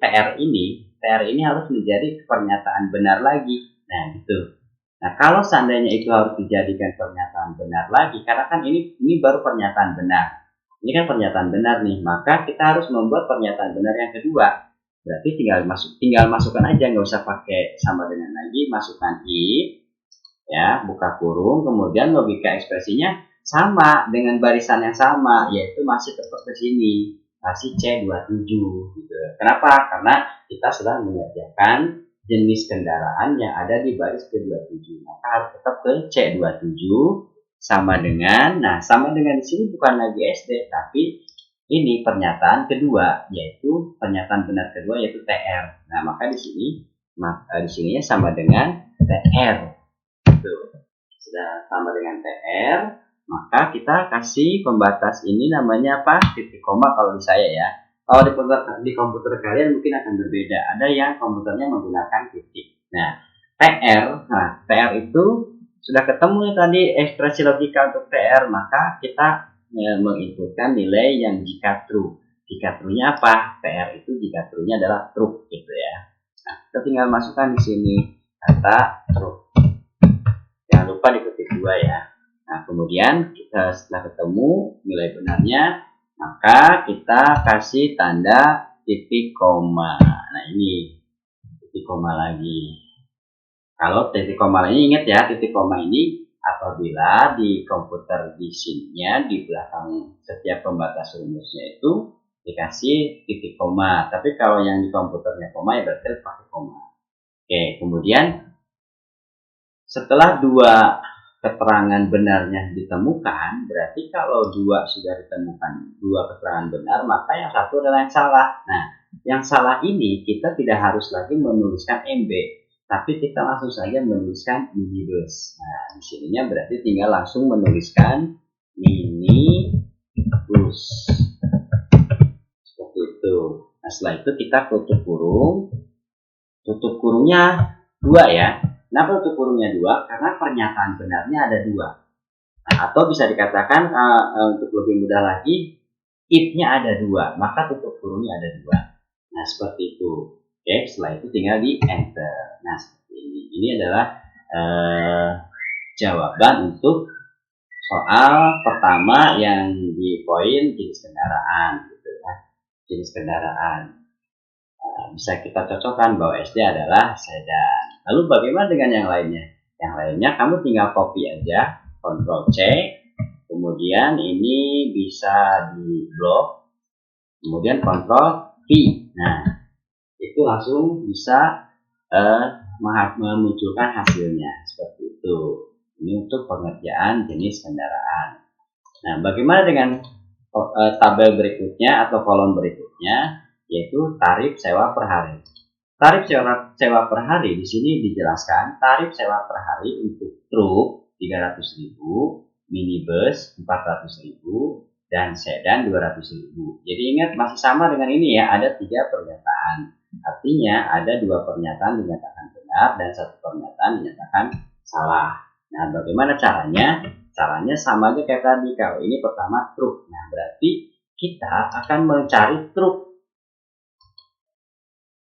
TR ini harus menjadi pernyataan benar lagi. Nah, gitu. Nah, kalau seandainya itu harus dijadikan pernyataan benar lagi, karena kan ini baru pernyataan benar. Ini kan pernyataan benar nih, maka kita harus membuat pernyataan benar yang kedua. Berarti tinggal masukkan aja, nggak usah pakai sama dengan lagi, masukkan if, ya, buka kurung, kemudian logika ekspresinya sama dengan barisan yang sama, yaitu masih tetap ke sini, masih C27 gitu. Kenapa? Karena kita sedang mengerjakan jenis kendaraan yang ada di baris ke-27, maka harus tetap ke C27 sama dengan, nah sama dengan di sini bukan lagi SD, tapi ini pernyataan kedua, yaitu pernyataan benar kedua, yaitu TR. Nah, maka di sininya sama dengan TR. Sudah sama dengan TR, maka kita kasih pembatas ini namanya apa? Titik koma kalau di saya ya. Kalau di komputer kalian mungkin akan berbeda. Ada yang komputernya menggunakan titik. Nah, TR itu sudah ketemu tadi ekspresi logika untuk TR, maka kita menginputkan nilai yang jika true. Jika true-nya apa? TR itu jika true-nya adalah true gitu ya. Nah, kita tinggal masukkan di sini kata true. Jangan lupa diketik 2 ya. Nah, kemudian kita setelah ketemu nilai benarnya, maka kita kasih tanda titik koma. Nah, ini titik koma lagi. Kalau titik koma ini, ingat ya, titik koma ini apabila di komputer di sininya di belakang setiap pembatas rumusnya itu dikasih titik koma. Tapi kalau yang di komputernya koma ya berarti pakai koma. Oke, kemudian setelah 2 keterangan benarnya ditemukan, berarti kalau 2 sudah ditemukan 2 keterangan benar, maka yang satu adalah yang salah. Nah, yang salah ini kita tidak harus lagi menuliskan MB, tapi kita langsung saja menuliskan minibus. Nah, di sininya berarti tinggal langsung menuliskan minibus. Seperti itu. Nah, setelah itu kita tutup kurung. Tutup kurungnya 2 ya. Kenapa tutup kurungnya 2? Karena pernyataan benarnya ada 2. Nah, atau bisa dikatakan untuk lebih mudah lagi, if-nya ada 2, maka tutup kurungnya ada 2. Nah, seperti itu. Oke, setelah itu tinggal di enter. Nah, seperti ini. Ini adalah jawaban untuk soal pertama yang di poin jenis kendaraan gitu ya. Jenis kendaraan. Bisa kita cocokkan bahwa SD adalah sedan. Lalu bagaimana dengan yang lainnya? Yang lainnya kamu tinggal copy aja, Ctrl C, kemudian ini bisa di blok, kemudian Ctrl V. Nah, itu langsung bisa memunculkan hasilnya seperti itu. Ini untuk pengerjaan jenis kendaraan. Nah, bagaimana dengan tabel berikutnya atau kolom berikutnya, yaitu tarif sewa per hari. Tarif sewa per hari di sini dijelaskan tarif sewa per hari untuk truk 300.000, minibus 400.000, dan sedan 200.000. Jadi ingat masih sama dengan ini ya, ada 3 pernyataan. Artinya ada 2 pernyataan dinyatakan benar dan 1 pernyataan dinyatakan salah. Nah, bagaimana caranya? Caranya sama aja kayak tadi. Kalau ini pertama truk. Nah, berarti kita akan mencari truk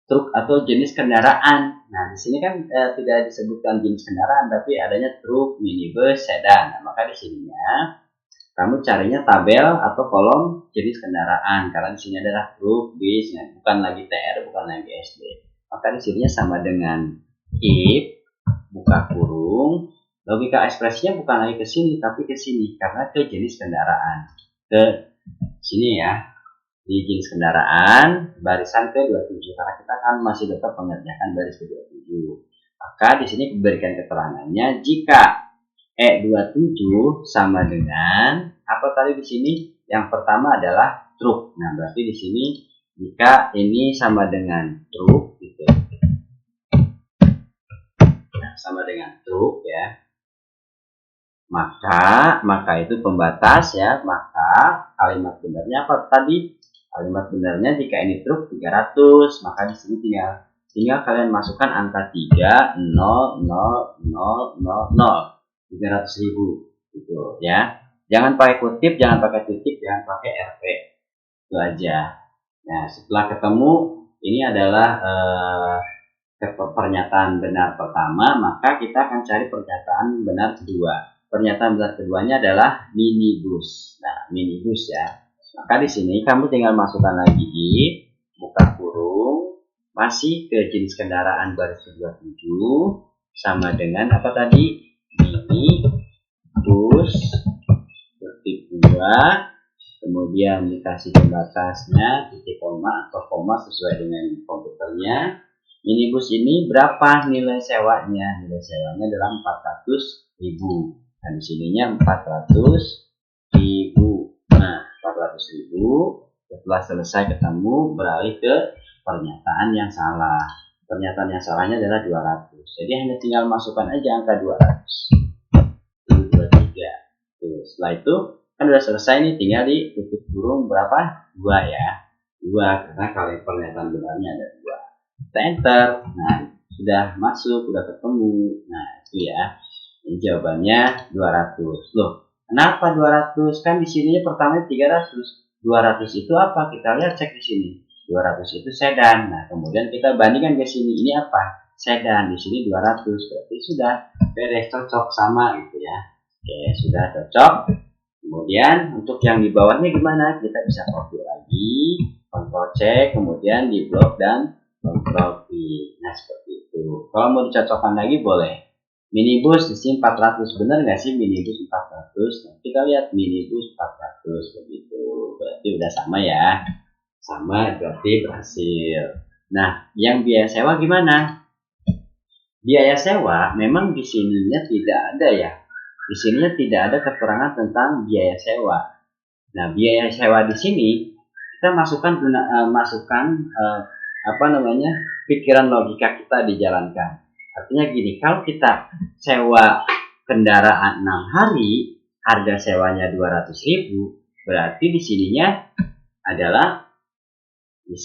atau jenis kendaraan. Nah, di sini kan tidak disebutkan jenis kendaraan, tapi adanya truk, minibus, sedan. Nah, maka di sininya kamu carinya tabel atau kolom jenis kendaraan, karena di sini adalah truk, bis, ya, bukan lagi TR, bukan lagi SD. Maka di sininya sama dengan if, buka kurung, logika ekspresinya bukan lagi ke sini, tapi ke sini, karena ke jenis kendaraan. Ke sini ya. Di jenis kendaraan barisan ke-27, karena kita kan masih tetap mengerjakan baris ke-27. Maka di sini diberikan keterangannya jika E27 sama dengan apa tadi di sini? Yang pertama adalah truk. Nah, berarti di sini jika ini sama dengan truk gitu. Nah, sama dengan truk ya. Maka itu pembatas ya, maka kalimat benarnya apa tadi? Kalimat benarnya jika ini truk 300, maka di sini tinggal kalian masukkan angka 3, 0, 0, 0, 0, 0, 300.000 gitu ya. Jangan pakai kutip, jangan pakai titik, jangan pakai RP. Itu aja. Nah, setelah ketemu ini adalah pernyataan benar pertama, maka kita akan cari pernyataan benar kedua. Pernyataan benar keduanya adalah minibus. Nah, minibus ya. Maka di sini kamu tinggal masukkan lagi buka kurung masih ke jenis kendaraan baris ke-27 sama dengan apa tadi, mini bus bertip 2, kemudian dikasih pembatasnya titik koma atau koma sesuai dengan komputernya. Minibus ini berapa nilai sewanya? Nilai sewanya adalah 400.000. Nah di sininya 400.000. Nah 400.000 setelah selesai ketemu beralih ke pernyataan yang salah. Pernyataan yang salahnya adalah 200. Jadi hanya tinggal masukkan aja angka 200. 23. Tuh, setelah itu kan udah selesai nih, tinggal di tutup kurung berapa? 2 ya. 2 karena kalau pernyataan benarnya ada 2. Kita enter. Nah, sudah masuk, sudah ketemu. Nah, itu ya. Ini jawabannya 200. Loh, kenapa 200? Kan di sininya pertama 300. 200 itu apa? Kita lihat cek di sini. 200 itu sedan. Nah, kemudian kita bandingkan ke sini. Ini apa? Sedan. Di sini 200. Berarti sudah beres, cocok sama gitu ya. Oke, sudah cocok. Kemudian untuk yang di bawahnya gimana? Kita bisa copy lagi, Ctrl C, kemudian di blok dan Ctrl V. Nah, seperti itu. Kalau mau dicocokkan lagi boleh. Minibus di sini 400, benar nggak sih minibus 400? Nah, kita lihat minibus 400 begitu. Berarti udah sama ya. Sama berarti berhasil. Nah, yang biaya sewa gimana? Biaya sewa memang di sininya tidak ada ya. Di sininya tidak ada keterangan tentang biaya sewa. Nah, biaya sewa di sini kita masukkan pikiran logika kita dijalankan. Artinya gini, kalau kita sewa kendaraan 6 hari, harga sewanya 200.000, berarti di sininya adalah 6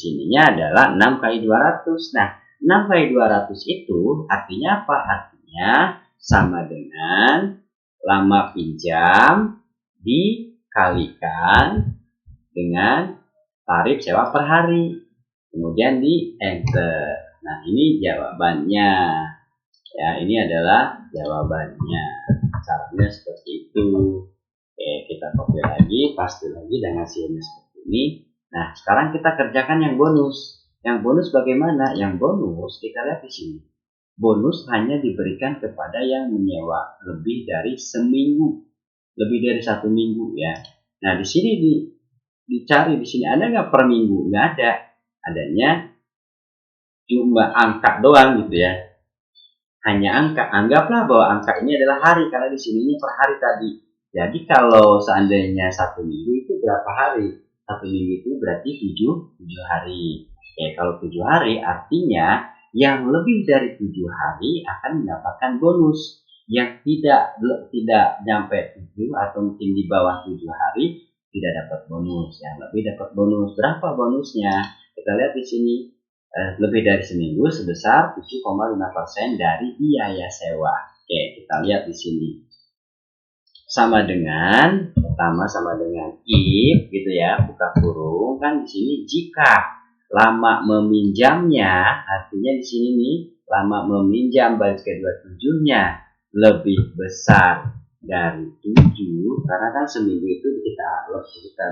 kali 200. Nah, 6 kali 200 itu artinya apa? Artinya sama dengan lama pinjam dikalikan dengan tarif sewa per hari. Kemudian di enter. Nah, ini jawabannya. Ya, ini adalah jawabannya. Caranya seperti itu. Oke, kita copy lagi, paste lagi dan hasilnya seperti ini. Nah, sekarang kita kerjakan yang bonus. Yang bonus bagaimana? Yang bonus kita lihat di sini. Bonus hanya diberikan kepada yang menyewa lebih dari seminggu, lebih dari 1 minggu ya. Nah, di sini dicari di sini ada nggak per minggu? Nggak ada. Adanya jumlah angka doang gitu ya. Hanya angka. Anggaplah bahwa angka ini adalah hari karena di sininya per hari tadi. Jadi kalau seandainya 1 minggu itu berapa hari? 1 minggu itu berarti 7 hari. Ya, kalau 7 hari artinya yang lebih dari 7 hari akan mendapatkan bonus. Yang tidak sampai 7 atau mungkin di bawah 7 hari tidak dapat bonus. Yang lebih dapat bonus. Berapa bonusnya? Kita lihat di sini. Lebih dari seminggu sebesar 7,5% dari biaya sewa. Oke, kita lihat di sini. Sama dengan pertama sama dengan if gitu ya, buka kurung kan di sini jika lama meminjamnya, artinya di sini nih lama meminjam baris ke-27-nya lebih besar dari 7, karena kan seminggu itu kita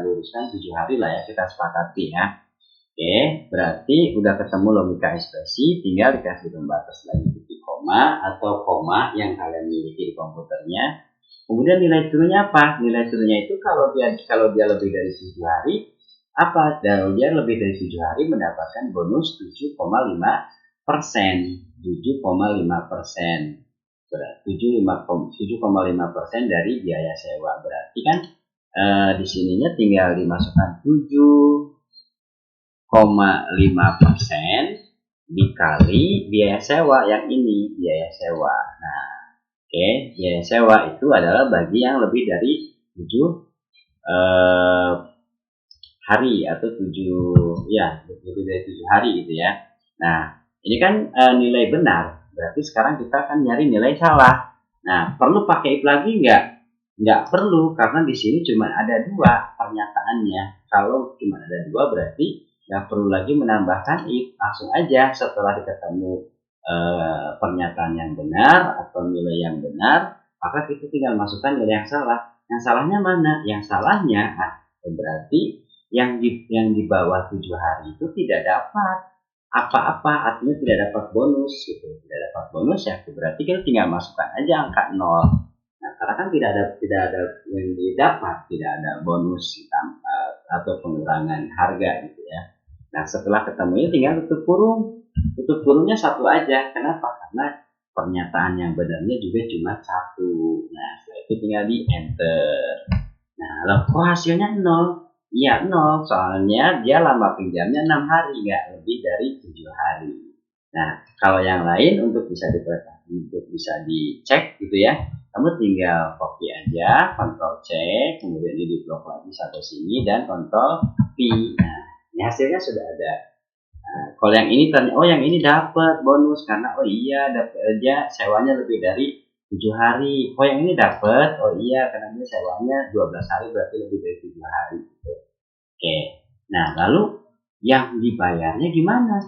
luruskan 7 hari lah ya, kita sepakati ya. Oke, berarti udah ketemu logika ekspresi, tinggal dikasih pembatas lagi titik koma atau koma yang kalian miliki di komputernya. Kemudian nilai turunnya apa? Nilai turunnya itu kalau dia lebih dari 7 hari, apa? Kalau dia lebih dari 7 hari mendapatkan bonus 7,5%. 7,5%. Berarti 7,5% dari biaya sewa. Berarti kan di sininya tinggal dimasukkan 7,5% dikali biaya sewa yang ini, biaya sewa. Nah, oke, biaya sewa itu adalah bagi yang lebih dari 7 hari atau 7 ya, lebih dari 7 hari gitu ya. Nah, ini kan nilai benar. Berarti sekarang kita akan nyari nilai salah. Nah, perlu pakai if lagi nggak? Nggak perlu, karena di sini cuma ada 2 pernyataannya. Kalau cuma ada 2 berarti nggak perlu lagi menambahkan if, langsung aja setelah ketemu pernyataan yang benar atau nilai yang benar, maka kita tinggal masukkan nilai yang salah. Yang salahnya mana? Yang salahnya berarti yang di bawah 7 hari itu tidak dapat apa-apa, artinya tidak dapat bonus gitu. Tidak dapat bonus ya berarti kita tinggal masukkan aja angka 0. Nah, karena kan tidak ada yang didapat, tidak ada bonus atau pengurangan harga gitu ya. Nah, setelah ketemunya tinggal tutup kurung. Tutup kurungnya satu aja. Kenapa? Karena pernyataan yang benarnya juga cuma satu. Nah, setelah itu tinggal di enter. Nah, loh, kok hasilnya 0? Iya 0, soalnya dia lama pinjamnya 6 hari, nggak lebih dari 7 hari. Nah, kalau yang lain untuk bisa dicek gitu ya, kamu tinggal copy aja, Ctrl C, kemudian ini di blok lagi satu sini dan Ctrl V. Nah, ini hasilnya sudah ada. Nah, kalau yang ini ternyata, oh yang ini dapat bonus karena oh iya dapat dia sewanya lebih dari 7 hari. Oh yang ini dapat, oh iya karena dia sewanya 12 hari berarti lebih dari 7 hari. Oke. Nah, lalu yang dibayarnya gimana?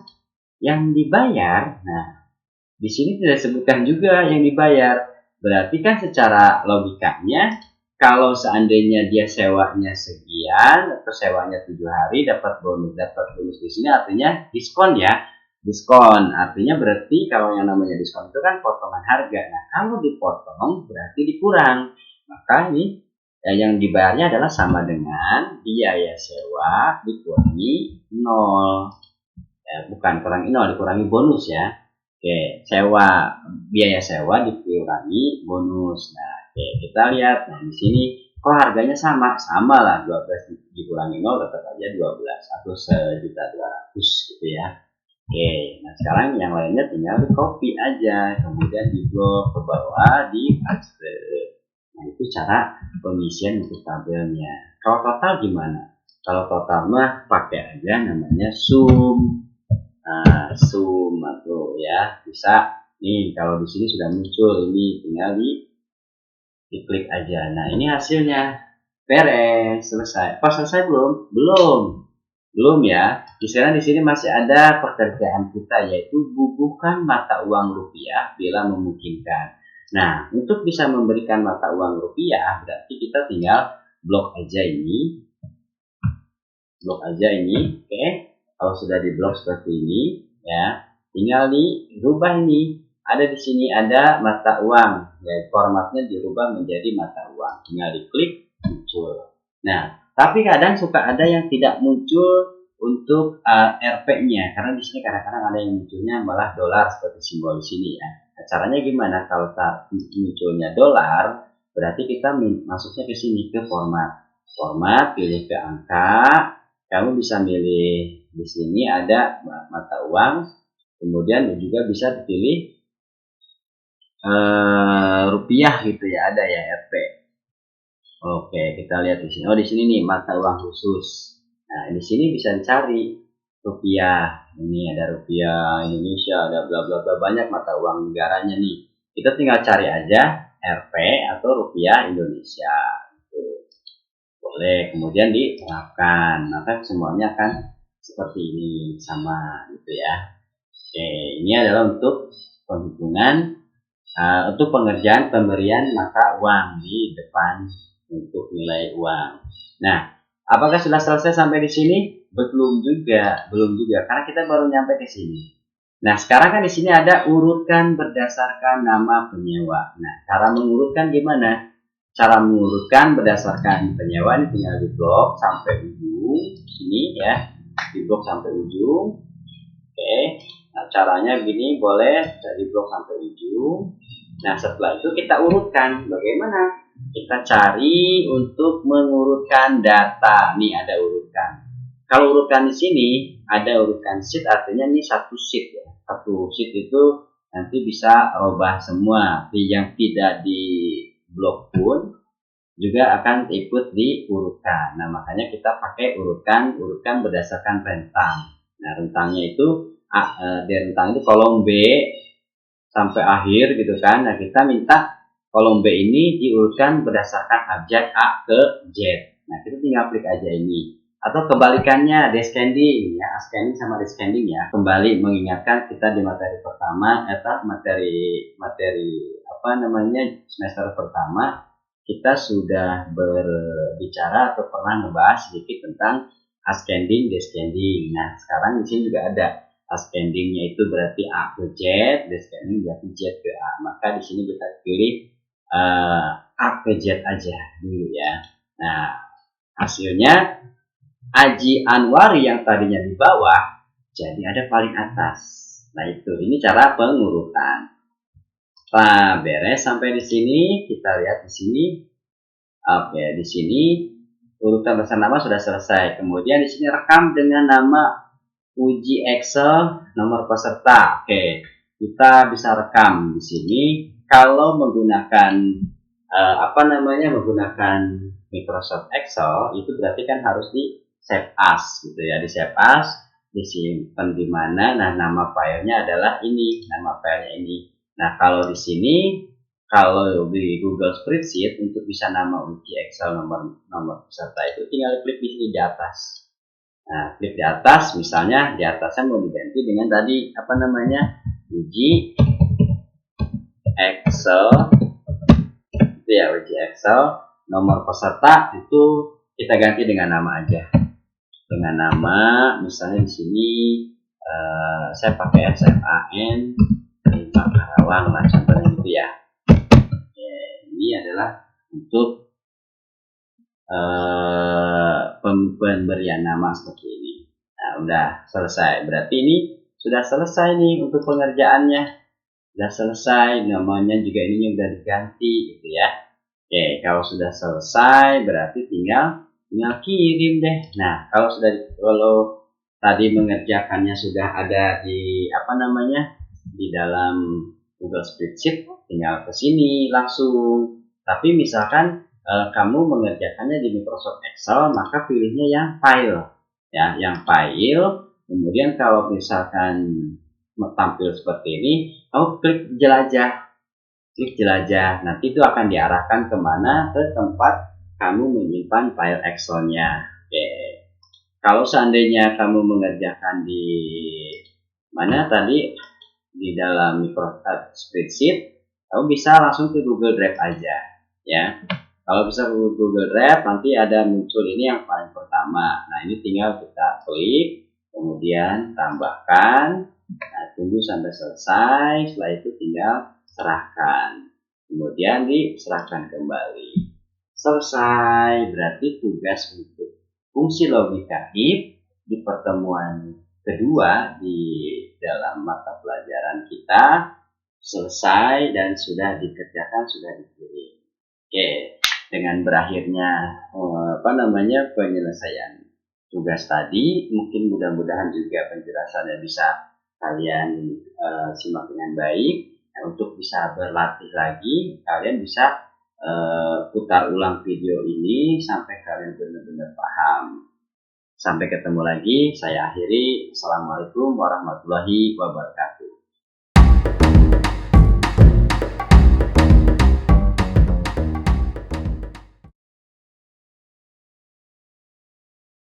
Yang dibayar, nah di sini tidak disebutkan juga yang dibayar. Berarti kan secara logikanya kalau seandainya dia sewanya sekian atau sewanya 7 hari dapat bonus di sini artinya diskon ya. Diskon artinya berarti kalau yang namanya diskon itu kan potongan harga. Nah, kalau dipotong berarti dikurang. Maka ini yang dibayarnya adalah sama dengan biaya sewa dikurangi 0. Bukan kurangi 0, dikurangi bonus ya. Oke, biaya sewa dikurangi bonus. Nah, oke, kita lihat. Nah, di sini kok harganya sama lah 12 dikurangi 0 tetap aja 12 atau 1.200.000 gitu ya. Oke, nah sekarang yang lainnya tinggal di copy aja, kemudian di blok ke bawah di paste. Nah, itu cara pengisian untuk tabelnya. Kalau total gimana? Kalau total mah pakai aja namanya sum. Nah, sum atau ya bisa nih kalau di sini sudah muncul ini tinggal diklik aja. Nah, ini hasilnya beres, selesai. Apa selesai belum? Belum ya. Misalnya di sini masih ada pekerjaan kita yaitu bubuhkan mata uang rupiah bila memungkinkan. Nah, untuk bisa memberikan mata uang rupiah berarti kita tinggal blok aja ini. Oke. Kalau sudah diblok seperti ini, ya, tinggal dirubah ini. Ada di sini ada mata uang, ya, formatnya dirubah menjadi mata uang. Tinggal diklik muncul. Nah, tapi kadang suka ada yang tidak muncul untuk RP-nya, karena di sini kadang-kadang ada yang munculnya malah dolar seperti simbol di sini ya. Nah, caranya gimana? Kalau munculnya dolar, berarti kita masuknya ke sini ke format, pilih ke angka. Kamu bisa milih di sini ada mata uang, kemudian juga bisa dipilih rupiah gitu ya, ada ya RP. Oke, kita lihat di sini. Oh, di sini nih mata uang khusus. Nah, di sini bisa dicari rupiah. Ini ada rupiah Indonesia, ada bla bla bla, banyak mata uang negaranya nih. Kita tinggal cari aja RP atau rupiah Indonesia. Boleh kemudian diterapkan, maka semuanya akan seperti ini sama gitu ya. Oke, ini adalah untuk penghitungan untuk pengerjaan pemberian mata uang di depan untuk nilai uang. Nah, apakah sudah selesai sampai di sini? Belum juga karena kita baru nyampe ke sini. Nah, sekarang kan di sini ada urutkan berdasarkan nama penyewa. Nah, cara mengurutkan gimana? Cara mengurutkan berdasarkan penyewa ini tinggal di blok sampai ujung sini ya, di blok sampai ujung. Oke, nah caranya gini, boleh dari blok sampai ujung. Nah, setelah itu kita urutkan. Bagaimana? Kita cari untuk mengurutkan data. Nih ada urutkan. Kalau urutkan di sini ada urutkan sheet, artinya ini satu sheet ya. Satu sheet itu nanti bisa robah semua. Yang tidak di blok pun juga akan ikut diurutkan. Nah, makanya kita pakai urutkan berdasarkan rentang. Nah, rentangnya itu di rentang itu kolom B sampai akhir gitu kan. Nah, kita minta kolom B ini diurutkan berdasarkan abjad A ke Z. Nah, kita tinggal klik aja ini. Atau kebalikannya, descending ya, ascending sama descending ya. Kembali mengingatkan kita di materi pertama atau materi semester pertama kita sudah berbicara atau pernah membahas sedikit tentang ascending, descending. Nah, sekarang di sini juga ada ascendingnya, itu berarti A ke Z, descending berarti Z ke A. Maka di sini kita pilih A ke Z aja dulu ya. Nah, hasilnya Aji Anwari yang tadinya di bawah jadi ada paling atas. Nah, ini cara pengurutan. Nah, beres sampai di sini. Kita lihat di sini. Oke, di sini urutan besar nama sudah selesai. Kemudian di sini rekam dengan nama uji Excel nomor peserta. Oke, kita bisa rekam di sini. Kalau menggunakan menggunakan Microsoft Excel, itu berarti kan harus di save as gitu ya, di save as, disimpan di mana. Nah, nama filenya adalah ini, nama filenya ini. Nah, kalau di sini, kalau di Google Spreadsheet, untuk bisa nama uji Excel nomor peserta itu tinggal klik di sini di atas. Nah, klik di atas, misalnya di atasnya mau diganti dengan tadi uji Excel, itu ya, uji Excel nomor peserta, itu kita ganti dengan nama aja, dengan nama misalnya di sini saya pakai SMAN 5 Karawang lah contohnya gitu ya. Oke, ini adalah untuk pemberian nama seperti ini. Nah, udah selesai, berarti ini sudah selesai nih untuk pengerjaannya, sudah selesai, namanya juga ini udah diganti gitu ya. Oke, kalau sudah selesai berarti tinggal kirim deh. Nah, kalau tadi mengerjakannya sudah ada di di dalam Google Spreadsheet, tinggal ke sini langsung. Tapi misalkan kamu mengerjakannya di Microsoft Excel, maka pilihnya yang file ya, yang file. Kemudian kalau misalkan tampil seperti ini, kamu klik jelajah, nanti itu akan diarahkan kemana, ke tempat kamu menyimpan file Excel-nya. Oke. Kalau seandainya kamu mengerjakan di mana tadi, di dalam Microsoft Spreadsheet, kamu bisa langsung ke Google Drive aja ya. Kalau bisa ke Google Drive, nanti ada muncul ini yang paling pertama. Nah, ini tinggal kita klik, kemudian tambahkan. Nah, tunggu sampai selesai, setelah itu tinggal serahkan, kemudian diserahkan kembali. Selesai, berarti tugas untuk fungsi logika if di pertemuan kedua di dalam mata pelajaran kita selesai dan sudah dikerjakan, sudah dikirim. Oke, dengan berakhirnya penyelesaian tugas tadi, mungkin mudah-mudahan juga penjelasannya bisa kalian simak dengan baik. Nah, untuk bisa berlatih lagi, kalian bisa putar ulang video ini sampai kalian benar-benar paham. Sampai ketemu lagi, saya akhiri. Assalamualaikum warahmatullahi wabarakatuh.